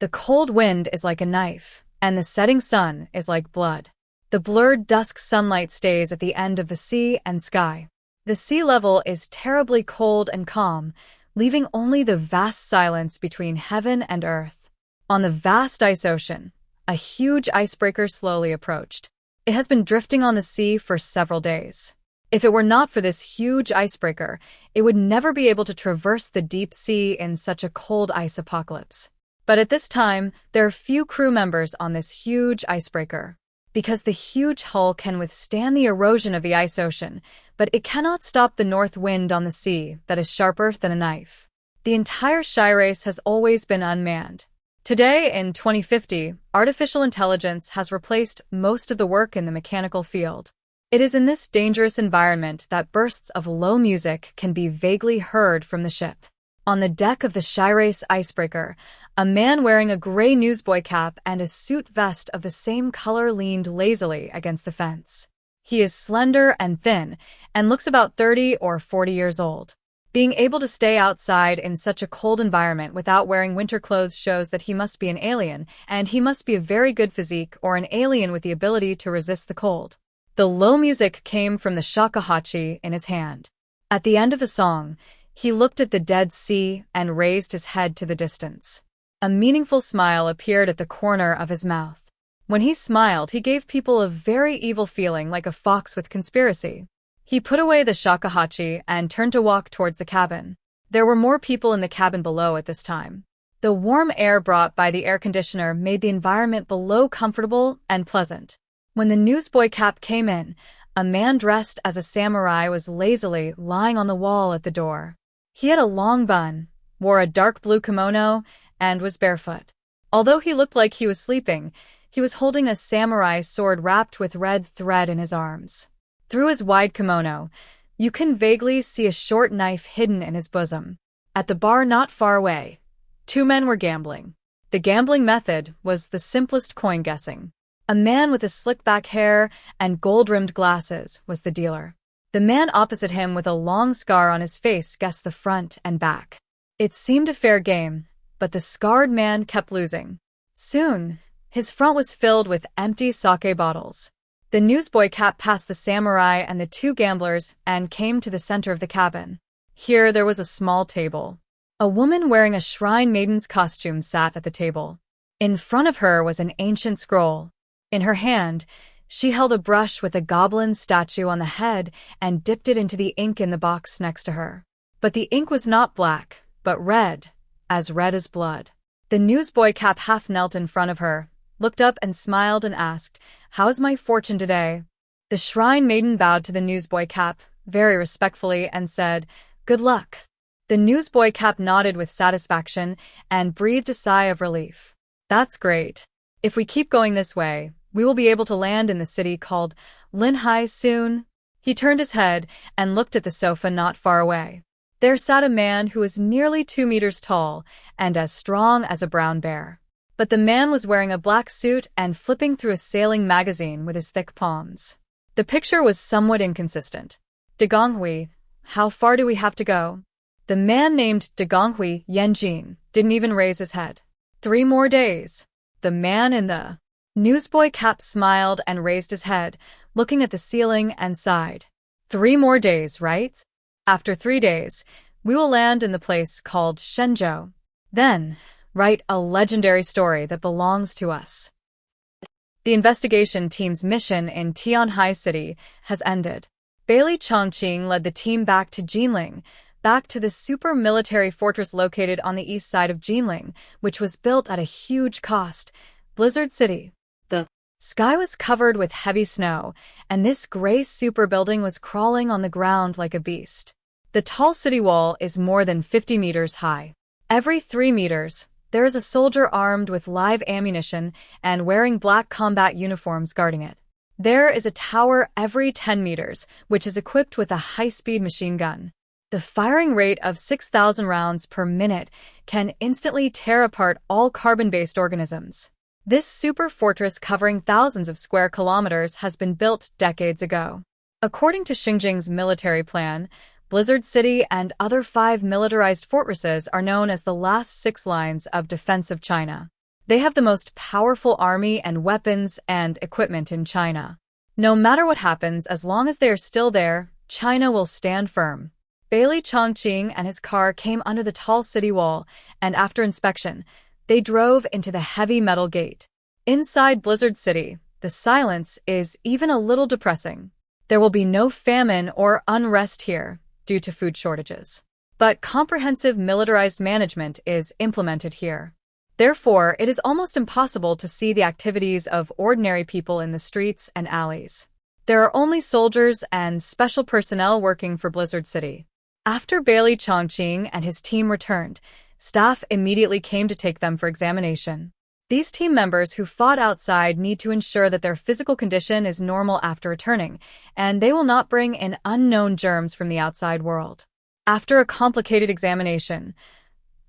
The cold wind is like a knife, and the setting sun is like blood. The blurred dusk sunlight stays at the end of the sea and sky. The sea level is terribly cold and calm, leaving only the vast silence between heaven and earth. On the vast ice ocean, a huge icebreaker slowly approached. It has been drifting on the sea for several days. If it were not for this huge icebreaker, it would never be able to traverse the deep sea in such a cold ice apocalypse. But at this time, there are few crew members on this huge icebreaker. Because the huge hull can withstand the erosion of the ice ocean, but it cannot stop the north wind on the sea that is sharper than a knife. The entire shy race has always been unmanned. Today, in 2050, artificial intelligence has replaced most of the work in the mechanical field. It is in this dangerous environment that bursts of low music can be vaguely heard from the ship. On the deck of the shy race icebreaker, a man wearing a gray newsboy cap and a suit vest of the same color leaned lazily against the fence. He is slender and thin, and looks about 30 or 40 years old. Being able to stay outside in such a cold environment without wearing winter clothes shows that he must be an alien, and he must be a very good physique or an alien with the ability to resist the cold. The low music came from the shakuhachi in his hand. At the end of the song, he looked at the dead sea and raised his head to the distance. A meaningful smile appeared at the corner of his mouth. When he smiled, he gave people a very evil feeling like a fox with conspiracy. He put away the shakuhachi and turned to walk towards the cabin. There were more people in the cabin below at this time. The warm air brought by the air conditioner made the environment below comfortable and pleasant. When the newsboy cap came in, a man dressed as a samurai was lazily lying on the wall at the door. He had a long bun, wore a dark blue kimono, and was barefoot. Although he looked like he was sleeping, he was holding a samurai sword wrapped with red thread in his arms. Through his wide kimono, you can vaguely see a short knife hidden in his bosom. At the bar not far away, two men were gambling. The gambling method was the simplest coin guessing. A man with a slick back hair and gold-rimmed glasses was the dealer. The man opposite him with a long scar on his face guessed the front and back. It seemed a fair game, but the scarred man kept losing. Soon, his front was filled with empty sake bottles. The newsboy cap passed the samurai and the two gamblers and came to the center of the cabin. Here there was a small table. A woman wearing a shrine maiden's costume sat at the table. In front of her was an ancient scroll. In her hand, she held a brush with a goblin statue on the head and dipped it into the ink in the box next to her. But the ink was not black, but red as blood. The newsboy cap half knelt in front of her, looked up and smiled and asked, "How's my fortune today?" The shrine maiden bowed to the newsboy cap, very respectfully, and said, "Good luck." The newsboy cap nodded with satisfaction and breathed a sigh of relief. "That's great. If we keep going this way, we will be able to land in the city called Linhai soon." He turned his head and looked at the sofa not far away. There sat a man who was nearly 2 meters tall and as strong as a brown bear. But the man was wearing a black suit and flipping through a sailing magazine with his thick palms. The picture was somewhat inconsistent. "Dagonghui, how far do we have to go?" The man named Dagonghui Yanjin didn't even raise his head. "3 more days." The man in the newsboy cap smiled and raised his head, looking at the ceiling and sighed. 3 more days, right? After 3 days, we will land in the place called Shenzhou. Then, write a legendary story that belongs to us. The investigation team's mission in Tianhai City has ended. Bailey Chongqing led the team back to Jinling, back to the super military fortress located on the east side of Jinling, which was built at a huge cost, Blizzard City. The sky was covered with heavy snow, and this gray super building was crawling on the ground like a beast. The tall city wall is more than 50 meters high. Every 3 meters, there is a soldier armed with live ammunition and wearing black combat uniforms guarding it. There is a tower every 10 meters, which is equipped with a high-speed machine gun. The firing rate of 6,000 rounds per minute can instantly tear apart all carbon-based organisms. This super fortress covering thousands of square kilometers has been built decades ago. According to Xinjiang's military plan, Blizzard City and other 5 militarized fortresses are known as the last 6 lines of defense of China. They have the most powerful army and weapons and equipment in China. No matter what happens, as long as they are still there, China will stand firm. Bailey Chongqing and his car came under the tall city wall, and after inspection, they drove into the heavy metal gate. Inside Blizzard City, the silence is even a little depressing. There will be no famine or unrest here due to food shortages. But comprehensive militarized management is implemented here. Therefore, it is almost impossible to see the activities of ordinary people in the streets and alleys. There are only soldiers and special personnel working for Blizzard City. After Bailey Chongqing and his team returned, staff immediately came to take them for examination. These team members who fought outside need to ensure that their physical condition is normal after returning, and they will not bring in unknown germs from the outside world. After a complicated examination,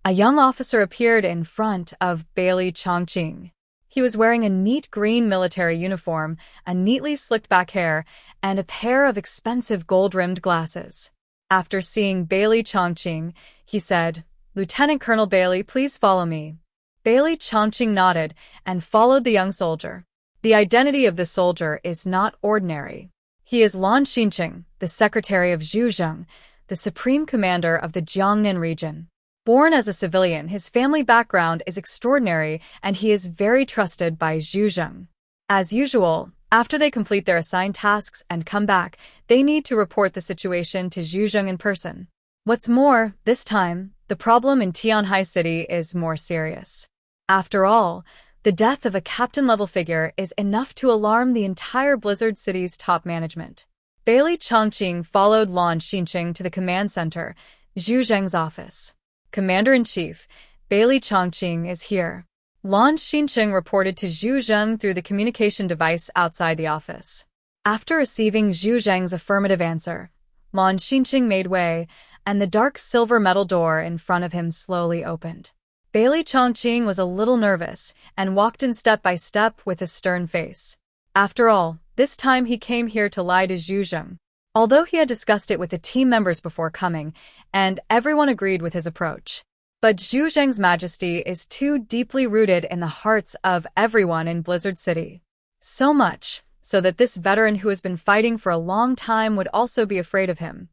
a young officer appeared in front of Bailey Chongqing. He was wearing a neat green military uniform, a neatly slicked back hair, and a pair of expensive gold-rimmed glasses. After seeing Bailey Chongqing, he said, "Lieutenant Colonel Bailey, please follow me." Bailey Chongqing nodded and followed the young soldier. The identity of the soldier is not ordinary. He is Lan Xinqing, the secretary of Zhuzheng, the supreme commander of the Jiangnan region. Born as a civilian, his family background is extraordinary and he is very trusted by Zhuzheng. As usual, after they complete their assigned tasks and come back, they need to report the situation to Zhuzheng in person. What's more, this time, the problem in Tianhai City is more serious. After all, the death of a captain-level figure is enough to alarm the entire Blizzard City's top management. Bailey Chongqing followed Lan Xinqing to the command center, Zhuzheng's office. Commander-in-Chief, Bailey Chongqing is here. Lan Xinqing reported to Zhuzheng through the communication device outside the office. After receiving Zhuzheng's affirmative answer, Lan Xinqing made way, and the dark silver metal door in front of him slowly opened. Bailey Chongqing was a little nervous and walked in step by step with a stern face. After all, this time he came here to lie to Zhuzheng. Although he had discussed it with the team members before coming, and everyone agreed with his approach. But Zhuzheng's majesty is too deeply rooted in the hearts of everyone in Blizzard City. So much, so that this veteran who has been fighting for a long time would also be afraid of him.